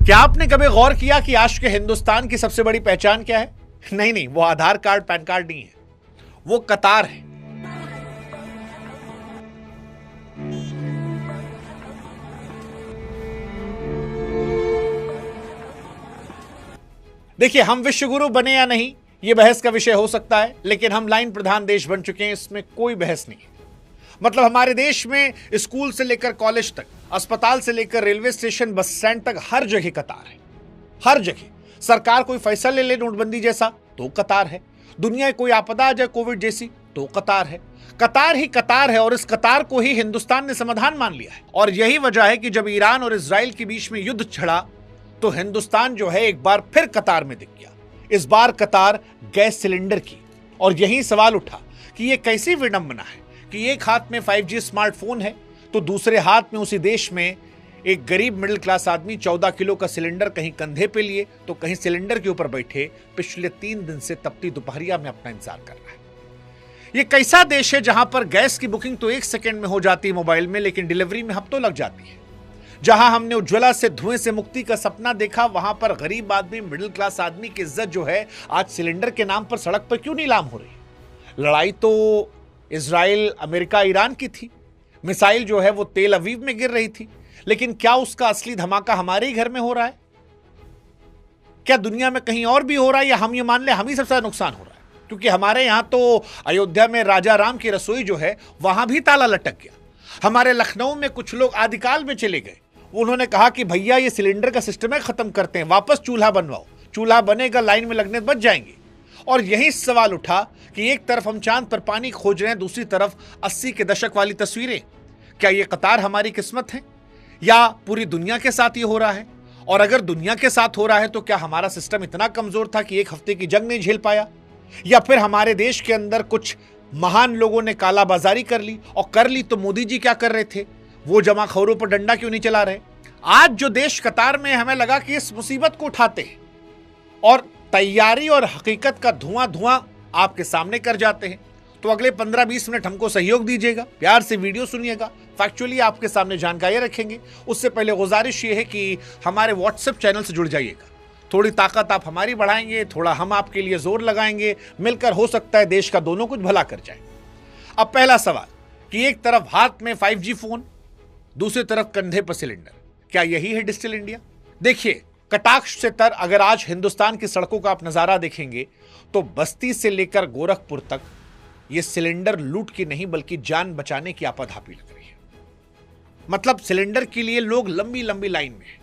क्या आपने कभी गौर किया कि आज के हिंदुस्तान की सबसे बड़ी पहचान क्या है? नहीं नहीं, वो आधार कार्ड पैन कार्ड नहीं है, वो कतार है। देखिए, हम विश्वगुरु बने या नहीं ये बहस का विषय हो सकता है, लेकिन हम लाइन प्रधान देश बन चुके हैं, इसमें कोई बहस नहीं है। मतलब हमारे देश में स्कूल से लेकर कॉलेज तक, अस्पताल से लेकर रेलवे स्टेशन, बस स्टैंड तक हर जगह कतार है। हर जगह सरकार कोई फैसला ले ले नोटबंदी जैसा तो कतार है, दुनिया कोई आपदा आ जाए कोविड जैसी तो कतार है। कतार ही कतार है और इस कतार को ही हिंदुस्तान ने समाधान मान लिया है। और यही वजह है कि जब ईरान और इजराइल के बीच में युद्ध छिड़ा तो हिंदुस्तान जो है एक बार फिर कतार में दिख गया। इस बार कतार गैस सिलेंडर की। और यही सवाल उठा कि यह कैसी विडंबना है कि एक हाथ में 5G स्मार्टफोन है तो दूसरे हाथ में उसी देश में एक गरीब मिडिल क्लास आदमी 14 किलो का सिलेंडर कहीं कंधे पे लिए तो कहीं सिलेंडर के ऊपर बैठे पिछले 3 दिन से तपती दोपहरिया में अपना इंतजार कर रहा है। यह कैसा देश है जहां पर गैस की बुकिंग तो 1 सेकंड में हो जाती है मोबाइल में, लेकिन डिलीवरी में हफ्तों लग जाती है। जहां हमने उज्ज्वला से धुएं से मुक्ति का सपना देखा, वहां पर गरीब आदमी, मिडिल क्लास आदमी की इज्जत जो है आज सिलेंडर के नाम पर सड़क पर क्यों नीलाम हो रही? लड़ाई तो इजराइल, अमेरिका, ईरान की थी। मिसाइल जो है वो तेल अवीव में गिर रही थी, लेकिन क्या उसका असली धमाका हमारे ही घर में हो रहा है? क्या दुनिया में कहीं और भी हो रहा है, या हम ये मान ले हम ही सबसे ज्यादा नुकसान हो रहा है? क्योंकि हमारे यहां तो अयोध्या में राजा राम की रसोई जो है वहां भी ताला लटक गया। हमारे लखनऊ में कुछ लोग आदिकाल में चले गए, उन्होंने कहा कि भैया ये सिलेंडर का सिस्टम है, खत्म करते हैं, वापस चूल्हा बनवाओ। चूल्हा बनेगा, लाइन में लगने बच जाएंगे। और यही सवाल उठा कि एक तरफ हम चांद पर पानी खोज रहे हैं, दूसरी तरफ 80 के दशक वाली तस्वीरें। क्या ये कतार हमारी किस्मत है या पूरी दुनिया के साथ ये हो रहा है? और अगर दुनिया के साथ हो रहा है तो क्या हमारा सिस्टम इतना कमजोर था कि 1 हफ्ते की जंग नहीं झेल पाया? या फिर हमारे देश के अंदर कुछ महान लोगों ने कालाबाजारी कर ली, और कर ली तो मोदी जी क्या कर रहे थे? वो जमाखोरों पर डंडा क्यों नहीं चला रहे? आज जो देश कतार में, हमें लगा कि इस मुसीबत को उठाते हैं और तैयारी और हकीकत का धुआं धुआं आपके सामने कर जाते हैं। तो अगले 15-20 मिनट हमको सहयोग दीजिएगा, प्यार से वीडियो सुनिएगा, फैक्चुअली आपके सामने जानकारी रखेंगे। उससे पहले गुजारिश ये है कि हमारे व्हाट्सएप चैनल से जुड़ जाइएगा। थोड़ी ताकत आप हमारी बढ़ाएंगे, थोड़ा हम आपके लिए जोर लगाएंगे, मिलकर हो सकता है देश का दोनों कुछ भला कर जाए। अब पहला सवाल कि एक तरफ हाथ में 5G फोन, दूसरी तरफ कंधे पर सिलेंडर, क्या यही है डिजिटल इंडिया? देखिए, कटाक्ष से तर अगर आज हिंदुस्तान की सड़कों का आप नजारा देखेंगे तो बस्ती से लेकर गोरखपुर तक यह सिलेंडर लूट की नहीं बल्कि जान बचाने की आपाधापी लग रही है। मतलब सिलेंडर के लिए लोग लंबी लंबी लाइन में है।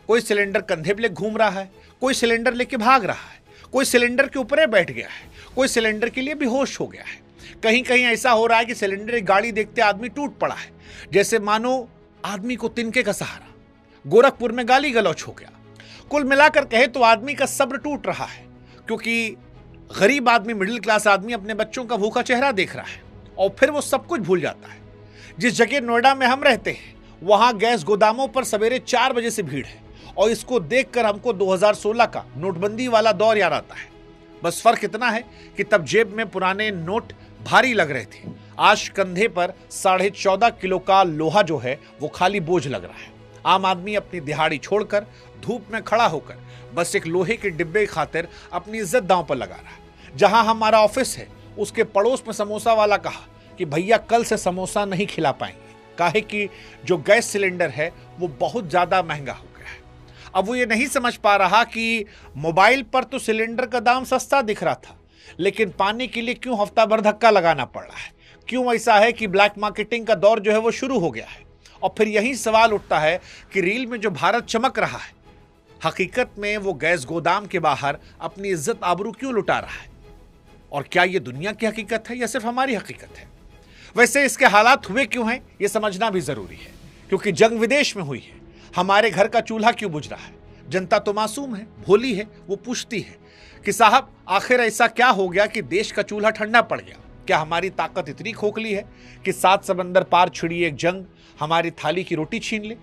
कोई सिलेंडर कंधे पे घूम रहा है, कोई सिलेंडर लेके भाग रहा है, कोई सिलेंडर के ऊपर बैठ गया है, कोई सिलेंडर के लिए बेहोश हो गया है। कहीं कहीं ऐसा हो रहा है कि सिलेंडर की गाड़ी देखते आदमी टूट पड़ा है, जैसे मानो आदमी को तिनके का सहारा। गोरखपुर में गाली गलौच हो गया। कुल मिलाकर कहे तो आदमी का सब्र टूट रहा है, क्योंकि गरीब आदमी, मिडिल क्लास आदमी अपने बच्चों का भूखा चेहरा देख रहा है और फिर वो सब कुछ भूल जाता है। जिस जगह नोएडा में हम रहते हैं वहां गैस गोदामों पर सवेरे 4 बजे से भीड़ है, और इसको देखकर हमको 2016 का नोटबंदी वाला दौर याद आता है। बस फर्क इतना है कि तब जेब में पुराने नोट भारी लग रहे थे, आज कंधे पर 14.5 किलो का लोहा जो है वो खाली बोझ लग रहा है। आम आदमी अपनी दिहाड़ी छोड़कर धूप में खड़ा होकर बस एक लोहे के डिब्बे खातिर अपनी इज्जत दांव पर लगा रहा है। जहां हमारा ऑफिस है उसके पड़ोस में समोसा वाला कहा कि भैया कल से समोसा नहीं खिला पाएंगे, काहे कि जो गैस सिलेंडर है वो बहुत ज्यादा महंगा हो गया है। अब वो ये नहीं समझ पा रहा कि मोबाइल पर तो सिलेंडर का दाम सस्ता दिख रहा था, लेकिन पाने के लिए क्यों हफ्ता भर धक्का लगाना पड़ रहा है? क्यों ऐसा है कि ब्लैक मार्केटिंग का दौर जो है वो शुरू हो गया है? और फिर यही सवाल उठता है कि रील में जो भारत चमक रहा है, हकीकत में वो गैस गोदाम के बाहर अपनी इज्जत आबरू क्यों लुटा रहा है? और क्या ये दुनिया की हकीकत है या सिर्फ हमारी हकीकत है? वैसे इसके हालात हुए क्यों हैं ये समझना भी जरूरी है, क्योंकि जंग विदेश में हुई है। हमारे घर का चूल्हा क्यों बुझ रहा है? जनता तो मासूम है, भोली है, वो पूछती है कि साहब आखिर ऐसा क्या हो गया कि देश का चूल्हा ठंडा पड़ गया? क्या हमारी ताकत इतनी खोखली है कि 7 समंदर पार छिड़ी एक जंग हमारी थाली की रोटी छीन ले?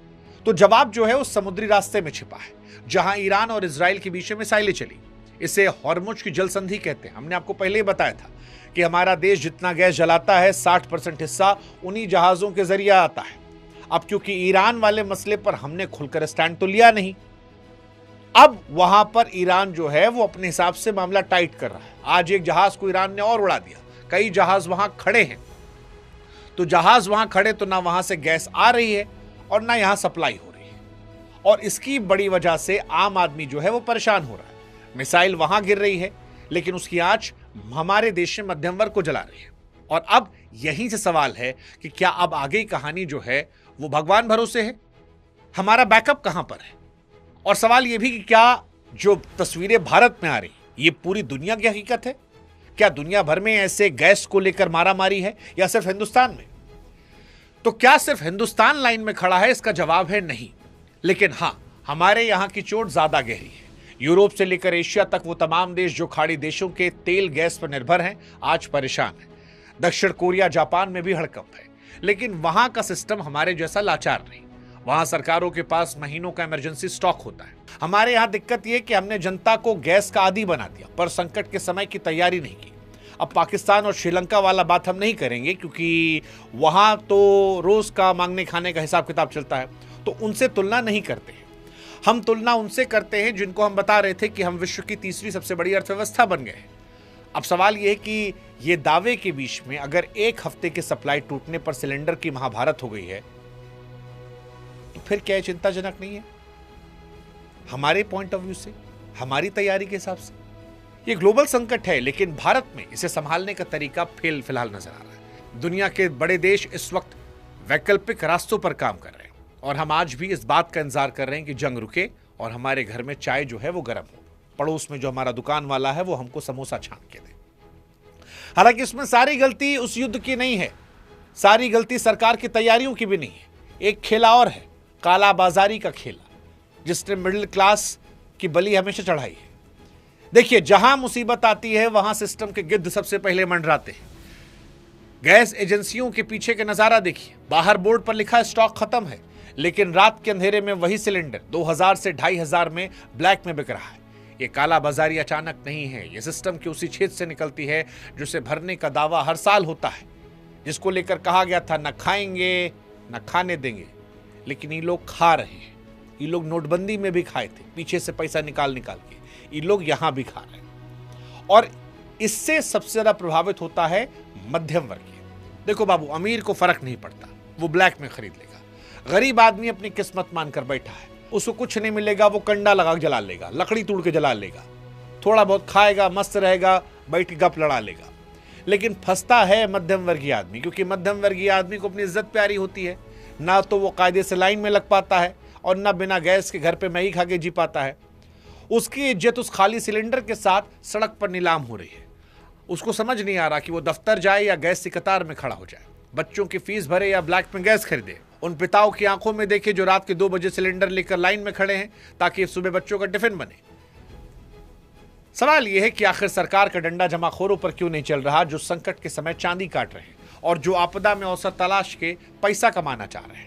तो जवाब जो है उस समुद्री रास्ते में छिपा है, जहां ईरान और इजराइल के बीच में मिसाइलें चली। इसे हॉर्मुज की जल संधि कहते हैं। हमने आपको पहले ही बताया था कि हमारा देश जितना गैस जलाता है 60% हिस्सा उन्हीं जहाजों के जरिए आता है। अब क्योंकि ईरान वाले मसले पर हमने खुलकर स्टैंड तो लिया नहीं, अब वहां पर ईरान जो है वो अपने हिसाब से मामला टाइट कर रहा है। आज एक जहाज को ईरान ने और उड़ा दिया, कई जहाज वहां खड़े हैं। तो जहाज वहां खड़े तो ना वहां से गैस आ रही है और ना यहां सप्लाई हो रही है, और इसकी बड़ी वजह से आम आदमी जो है वो परेशान हो रहा है। मिसाइल वहां गिर रही है लेकिन उसकी आंच हमारे देश में मध्यम वर्ग को जला रही है। और अब यहीं से सवाल है कि क्या अब आगे की कहानी जो है वो भगवान भरोसे है? हमारा बैकअप कहां पर है? और सवाल यह भी कि क्या जो तस्वीरें भारत में आ रही ये पूरी दुनिया की हकीकत है? क्या दुनिया भर में ऐसे गैस को लेकर मारामारी है या सिर्फ हिंदुस्तान में? तो क्या सिर्फ हिंदुस्तान लाइन में खड़ा है? इसका जवाब है नहीं। लेकिन हां, हमारे यहां की चोट ज्यादा गहरी है। यूरोप से लेकर एशिया तक वो तमाम देश जो खाड़ी देशों के तेल गैस पर निर्भर हैं, आज परेशान हैं। दक्षिण कोरिया, जापान में भी हड़कंप है, लेकिन वहां का सिस्टम हमारे जैसा लाचार नहीं। वहां सरकारों के पास महीनों का इमरजेंसी स्टॉक होता है। हमारे यहां दिक्कत यह कि हमने जनता को गैस का आदी बना दिया, पर संकट के समय की तैयारी नहीं की। अब पाकिस्तान और श्रीलंका वाला बात हम नहीं करेंगे क्योंकि वहां तो रोज का मांगने खाने का हिसाब किताब चलता है, तो उनसे तुलना नहीं करते हैं। हम तुलना उनसे करते हैं जिनको हम बता रहे थे कि हम विश्व की तीसरी सबसे बड़ी अर्थव्यवस्था बन गए हैं। अब सवाल यह है कि ये दावे के बीच में अगर एक हफ्ते के सप्लाई टूटने पर सिलेंडर की महाभारत हो गई है तो फिर क्या चिंताजनक नहीं है? हमारे पॉइंट ऑफ व्यू से, हमारी तैयारी के हिसाब से ये ग्लोबल संकट है, लेकिन भारत में इसे संभालने का तरीका फिलहाल नजर आ रहा है। दुनिया के बड़े देश इस वक्त वैकल्पिक रास्तों पर काम कर रहे हैं और हम आज भी इस बात का इंतजार कर रहे हैं कि जंग रुके और हमारे घर में चाय जो है वो गर्म हो, पड़ोस में जो हमारा दुकान वाला है वो हमको समोसा छान के दे। हालांकि इसमें सारी गलती उस युद्ध की नहीं है, सारी गलती सरकार की तैयारियों की भी नहीं है। एक खेला और है, काला बाजारी का खेला, जिसने मिडिल क्लास की बलि हमेशा चढ़ाई है। देखिए, जहां मुसीबत आती है वहां सिस्टम के गिद्ध सबसे पहले मंडराते हैं। गैस एजेंसियों के पीछे का नजारा देखिए, बाहर बोर्ड पर लिखा है स्टॉक खत्म है, लेकिन रात के अंधेरे में वही सिलेंडर 2000 से 2500 में ब्लैक में बिक रहा है। ये काला बाजारी अचानक नहीं है, ये सिस्टम के उसी छेद से निकलती है जिसे भरने का दावा हर साल होता है, जिसको लेकर कहा गया था न खाएंगे न खाने देंगे, लेकिन ये लोग खा रहे हैं। ये लोग नोटबंदी में भी खाए थे, पीछे से पैसा निकाल के। ये लोग यहां भी खा रहे हैं और इससे सबसे ज्यादा प्रभावित होता है मध्यम वर्गीय। देखो बाबू, अमीर को फर्क नहीं पड़ता, वो ब्लैक में खरीद लेगा। गरीब आदमी अपनी किस्मत मानकर बैठा है, उसको कुछ नहीं मिलेगा, वो कंडा लगा के जला लेगा, लकड़ी तोड़ के जला लेगा, थोड़ा बहुत खाएगा, मस्त रहेगा, बैठ के गप लड़ा लेगा। लेकिन फंसता है मध्यम वर्गीय आदमी, क्योंकि मध्यम वर्गीय आदमी को अपनी इज्जत प्यारी होती है। ना तो वो कायदे से लाइन में लग पाता है और ना बिना गैस के घर पे मैगी खा के जी पाता है। उसकी इज्जत उस खाली सिलेंडर के साथ सड़क पर नीलाम हो रही है। उसको समझ नहीं आ रहा कि वो दफ्तर जाए या गैस की कतार में खड़ा हो जाए, बच्चों की फीस भरे या ब्लैक में गैस खरीदे। उन पिताओं की आंखों में देखे जो रात के 2 बजे सिलेंडर लेकर लाइन में खड़े हैं ताकि सुबह बच्चों का टिफिन बने। सवाल यह है कि आखिर सरकार का डंडा जमाखोरों पर क्यों नहीं चल रहा, जो संकट के समय चांदी काट रहे हैं और जो आपदा में अवसर तलाश के पैसा कमाना चाह रहे हैं।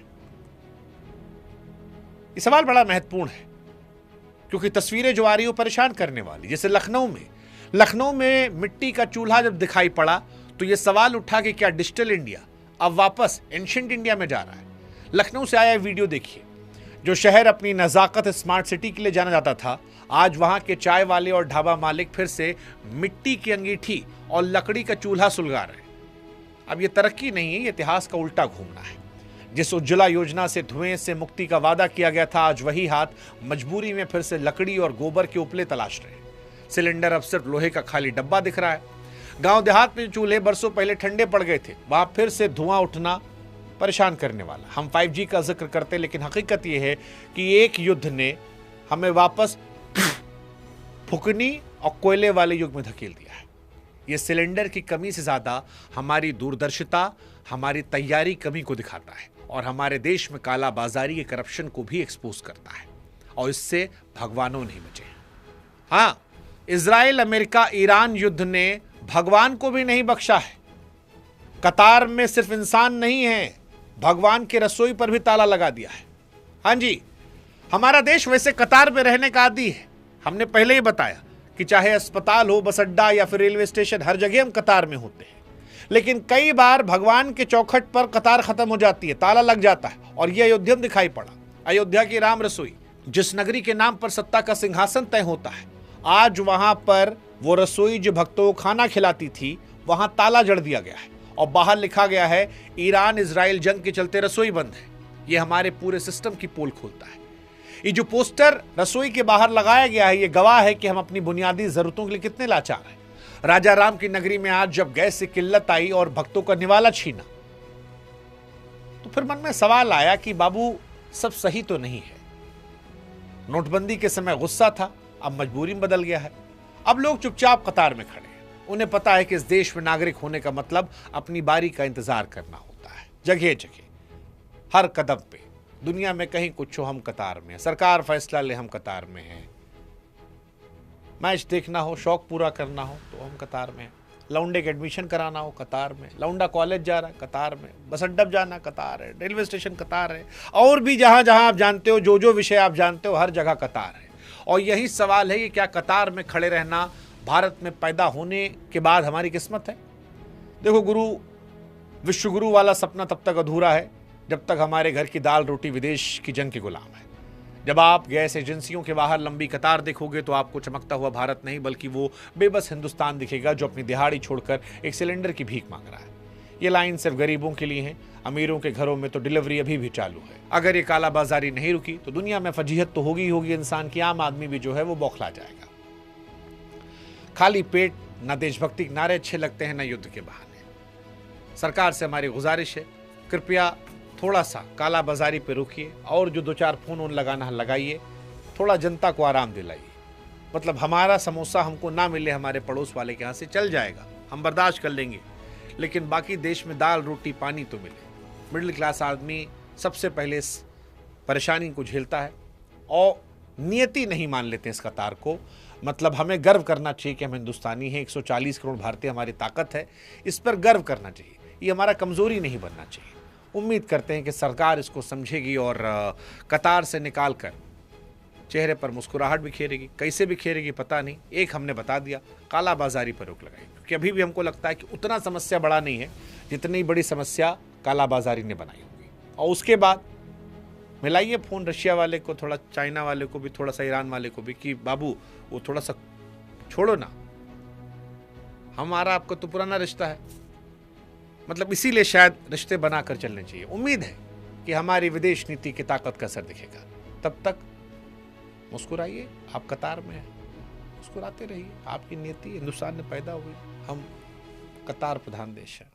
यह सवाल बड़ा महत्वपूर्ण है क्योंकि तस्वीरें जो आ रही हो परेशान करने वाली। जैसे लखनऊ में मिट्टी का चूल्हा जब दिखाई पड़ा तो यह सवाल उठा कि क्या डिजिटल इंडिया अब वापस एंशिएंट इंडिया में जा रहा है। लखनऊ से आया वीडियो देखिए। जो शहर अपनी नजाकत स्मार्ट सिटी के लिए जाना जाता था, आज वहां के चाय वाले और ढाबा मालिक फिर से मिट्टी की अंगीठी और लकड़ी का चूल्हा सुलगा रहे हैं। अब यह तरक्की नहीं है, यह इतिहास का उल्टा घूमना है। जिस उज्ज्वला योजना से धुएं से मुक्ति का वादा किया गया था, आज वही हाथ मजबूरी में फिर से लकड़ी और गोबर के उपले तलाश रहे हैं। सिलेंडर अब सिर्फ लोहे का खाली डब्बा दिख रहा है। गांव देहात में चूल्हे बरसों पहले ठंडे पड़ गए थे, वहां फिर से धुआं उठना परेशान करने वाला। हम 5G का जिक्र करते, लेकिन हकीकत यह है कि एक युद्ध ने हमें वापस फुकनी और कोयले वाले युग में धकेल दिया है। यह सिलेंडर की कमी से ज्यादा हमारी दूरदर्शिता, हमारी तैयारी कमी को दिखाता है और हमारे देश में काला बाजारी के करप्शन को भी एक्सपोज करता है, और इससे भगवानों नहीं बचे। हाँ, इजराइल, अमेरिका, ईरान युद्ध ने भगवान को भी नहीं बख्शा है। कतार में सिर्फ इंसान नहीं है, भगवान के रसोई पर भी ताला लगा दिया है। हाँ जी, हमारा देश वैसे कतार में रहने का आदी है। हमने पहले ही बताया कि चाहे अस्पताल हो, बस अड्डा या फिर रेलवे स्टेशन, हर जगह हम कतार में होते हैं। लेकिन कई बार भगवान के चौखट पर कतार खत्म हो जाती है, ताला लग जाता है, और यह अयोध्या में दिखाई पड़ा। अयोध्या की राम रसोई जिस नगरी के नाम पर सत्ता का सिंहासन तय होता है, आज वहां पर वो रसोई जो भक्तों को खाना खिलाती थी, वहां ताला जड़ दिया गया है और बाहर लिखा गया है ईरान इजराइल जंग के चलते रसोई बंद है। ये हमारे पूरे सिस्टम की पोल खोलता है। ये जो पोस्टर रसोई के बाहर लगाया गया है, ये गवाह है कि हम अपनी बुनियादी जरूरतों के लिए कितने लाचार हैं। राजा राम की नगरी में आज जब गैस की किल्लत आई और भक्तों का निवाला छीना, तो फिर मन में सवाल आया कि बाबू सब सही तो नहीं है। नोटबंदी के समय गुस्सा था, अब मजबूरी में बदल गया है। अब लोग चुपचाप कतार में खड़े हैं। उन्हें पता है कि इस देश में नागरिक होने का मतलब अपनी बारी का इंतजार करना होता है। जगह जगह हर कदम पे दुनिया में कहीं कुछ हो, हम कतार में हैं। सरकार फैसला ले, हम कतार में हैं। मैच देखना हो, शौक पूरा करना हो, तो हम कतार में हैं। लौंडे के एडमिशन कराना हो, कतार में। लौंडा कॉलेज जा रहा है, कतार में। बस अड्डा जाना, कतार है। रेलवे स्टेशन कतार है। और भी जहां जहां आप जानते हो, जो विषय आप जानते हो, हर जगह कतार है। और यही सवाल है कि क्या कतार में खड़े रहना भारत में पैदा होने के बाद हमारी किस्मत है? देखो, गुरु विश्वगुरु वाला सपना तब तक अधूरा है जब तक हमारे घर की दाल रोटी विदेश की जंग के गुलाम है। जब आप गैस एजेंसियों के बाहर लंबी कतार देखोगे तो आपको चमकता हुआ भारत नहीं, बल्कि वो बेबस हिंदुस्तान दिखेगा जो अपनी दिहाड़ी छोड़कर एक सिलेंडर की भीख मांग रहा है। ये लाइन सिर्फ गरीबों के लिए है। अमीरों के घरों में तो डिलीवरी अभी भी चालू है। अगर ये कालाबाजारी नहीं रुकी तो दुनिया में फजीहत तो होगी ही होगी इंसान की। आम आदमी भी जो है वो बौखला जाएगा। खाली पेट न देशभक्ति के नारे अच्छे लगते हैं, न युद्ध के बहाने। सरकार से हमारी गुजारिश है, कृपया थोड़ा सा कालाबाजारी पे रुकिए और जो 2-4 फोन ऑन लगाना है लगाइए। थोड़ा जनता को आराम दिलाइए। मतलब हमारा समोसा हमको ना मिले हमारे पड़ोस वाले के यहाँ से चल जाएगा, हम बर्दाश्त कर लेंगे, लेकिन बाकी देश में दाल रोटी पानी तो मिले। मिडिल क्लास आदमी सबसे पहले इस परेशानी को झेलता है और नियति नहीं मान लेते इस कतार को। मतलब हमें गर्व करना चाहिए कि हम हिंदुस्तानी हैं। 140 करोड़ भारतीय हमारी ताकत है, इस पर गर्व करना चाहिए। ये हमारा कमजोरी नहीं बनना चाहिए। उम्मीद करते हैं कि सरकार इसको समझेगी और कतार से निकाल कर चेहरे पर मुस्कुराहट बिखेरेगी। कैसे बिखेरेगी पता नहीं। एक हमने बता दिया, कालाबाजारी पर रोक लगाएगी, क्योंकि अभी भी हमको लगता है कि उतना समस्या बड़ा नहीं है जितनी बड़ी समस्या कालाबाजारी ने बनाई होगी। और उसके बाद मिलाइए फ़ोन रशिया वाले को, थोड़ा चाइना वाले को भी, थोड़ा सा ईरान वाले को भी, कि बाबू वो थोड़ा सा छोड़ो ना, हमारा आपका तो पुराना रिश्ता है। मतलब इसीलिए शायद रिश्ते बनाकर चलने चाहिए। उम्मीद है कि हमारी विदेश नीति की ताकत का असर दिखेगा। तब तक मुस्कुराइए, आप कतार में हैं, मुस्कुराते रहिए। आपकी नीति हिंदुस्तान में पैदा हुई, हम कतार प्रधान देश हैं।